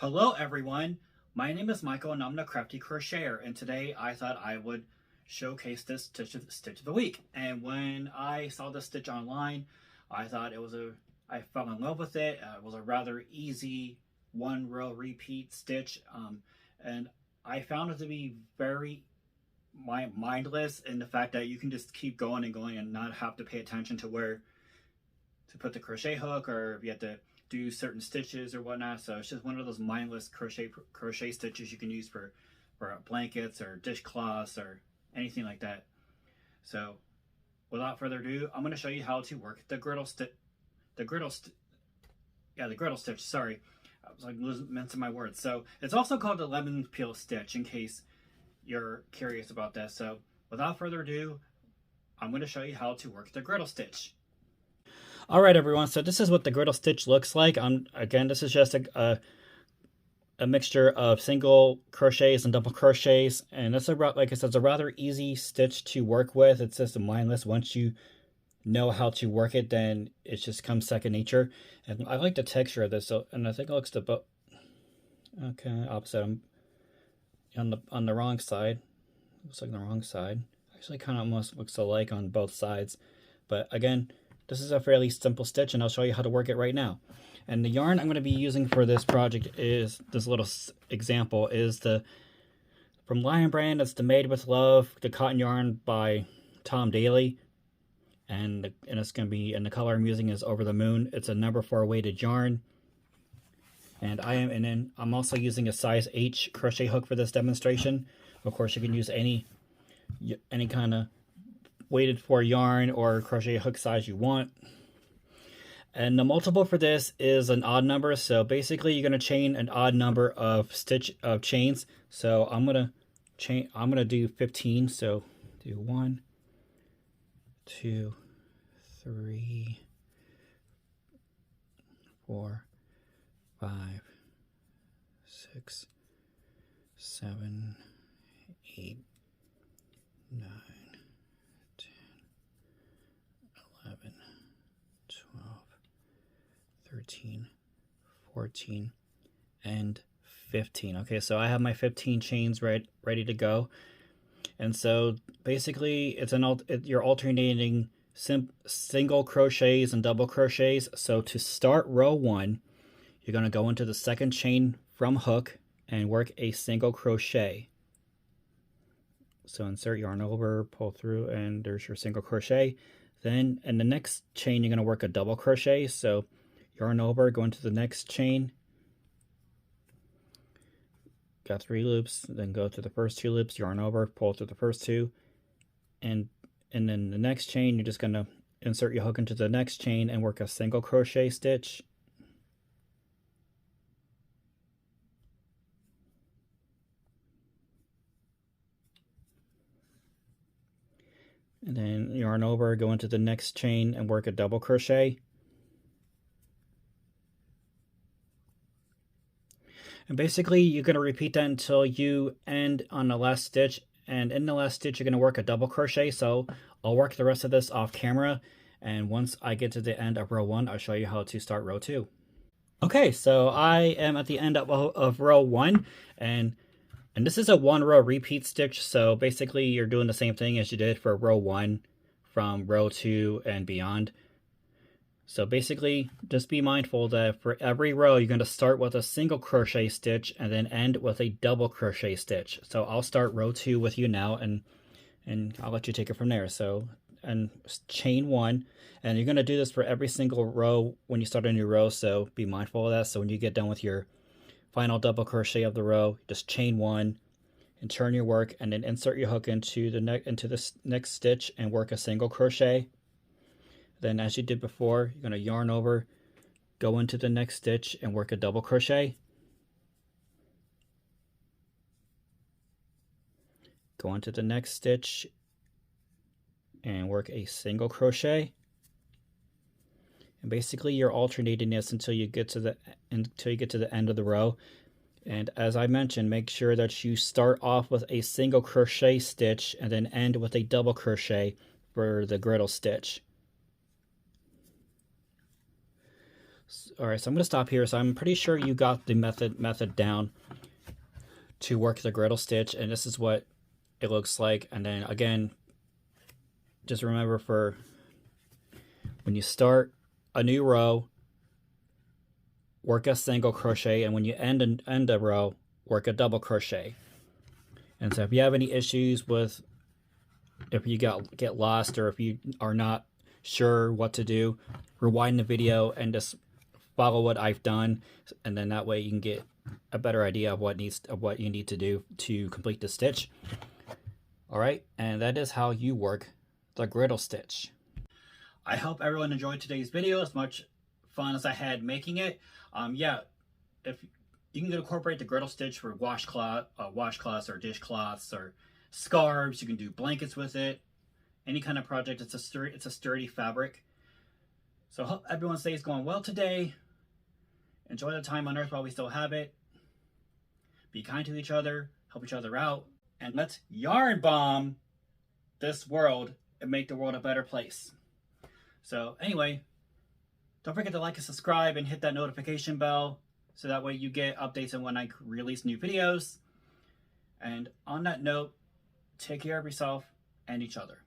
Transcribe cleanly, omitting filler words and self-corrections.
Hello everyone, my name is Michael and I'm the Crafty Crocheter, and today I thought I would showcase this stitch of the week. And when I saw this stitch online, I thought I fell in love with it. It was a rather easy one row repeat stitch, and I found it to be very mindless in the fact that you can just keep going and going and not have to pay attention to where to put the crochet hook, or if you have to do certain stitches or whatnot. So it's just one of those mindless crochet stitches you can use for blankets or dishcloths or anything like that. So without further ado, I'm going to show you how to work the griddle stitch. The griddle stitch. Sorry, I was like mincing my words. So it's also called the lemon peel stitch, in case you're curious about that. So without further ado, I'm going to show you how to work the griddle stitch. All right, everyone. So this is what the griddle stitch looks like. Again, this is just a mixture of single crochets and double crochets, and it's like I said, it's a rather easy stitch to work with. It's just mindless. Once you know how to work it, then it just comes second nature. And I like the texture of this. So, and I think it looks okay, opposite. I'm on the wrong side. Looks like the wrong side. Actually, kind of almost looks alike on both sides. But again, this is a fairly simple stitch, and I'll show you how to work it right now. And the yarn I'm going to be using for this project is this little example is from Lion Brand. It's the Made with Love, the cotton yarn by Tom Daley, and it's going to be, and the color I'm using is Over the Moon. It's a number 4 weighted yarn, and I'm also using a size H crochet hook for this demonstration. Of course, you can use any kind of weighted for yarn or crochet hook size you want. And the multiple for this is an odd number, so basically you're going to chain an odd number of chains. So I'm going to do 15. So do 1, 2, 3, 4, 5, 6, 7, 8, 9, 11, 12, 13, 14, and 15. Okay, so I have my 15 chains ready to go. And so basically you're alternating single crochets and double crochets. So to start row 1, you're going to go into the second chain from hook and work a single crochet. So insert yarn over, pull through, and there's your single crochet. Then in the next chain, you're going to work a double crochet. So yarn over, go into the next chain. Got 3 loops, then go to the first 2 loops, yarn over, pull through the first 2. And then the next chain, you're just going to insert your hook into the next chain and work a single crochet stitch. And then yarn over, go into the next chain and work a double crochet. And basically you're going to repeat that until you end on the last stitch. And in the last stitch, you're going to work a double crochet. So I'll work the rest of this off camera. And once I get to the end of row 1, I'll show you how to start row 2. Okay, so I am at the end of row 1. And this is a 1 row repeat stitch, so basically you're doing the same thing as you did for row 1 from row 2 and beyond. So basically, just be mindful that for every row, you're going to start with a single crochet stitch and then end with a double crochet stitch. So I'll start row 2 with you now, and I'll let you take it from there. So, and chain 1, and you're going to do this for every single row when you start a new row, so be mindful of that. So when you get done with your final double crochet of the row, just chain 1 and turn your work, and then insert your hook into the next stitch and work a single crochet. Then, as you did before, you're going to yarn over, go into the next stitch and work a double crochet. Go into the next stitch and work a single crochet. And basically you're alternating this until you get to the end of the row. And as I mentioned, make sure that you start off with a single crochet stitch and then end with a double crochet for the griddle stitch. All right, so I'm going to stop here. So I'm pretty sure you got the method down to work the griddle stitch, and this is what it looks like. And then again, just remember, for when you start a new row, work a single crochet, and when you end a row, work a double crochet. And so if you have any issues with, if you get lost, or if you are not sure what to do, rewind the video and just follow what I've done, and then that way you can get a better idea of what you need to do to complete the stitch. All right, and that is how you work the griddle stitch. I hope everyone enjoyed today's video as much fun as I had making it. Yeah, if you can incorporate the griddle stitch for washcloths or dishcloths or scarves. You can do blankets with it. Any kind of project. It's a sturdy fabric. So I hope everyone's day is going well today. Enjoy the time on Earth while we still have it. Be kind to each other. Help each other out. And let's yarn bomb this world and make the world a better place. So anyway, don't forget to like and subscribe and hit that notification bell so that way you get updates on when I release new videos. And on that note, take care of yourself and each other.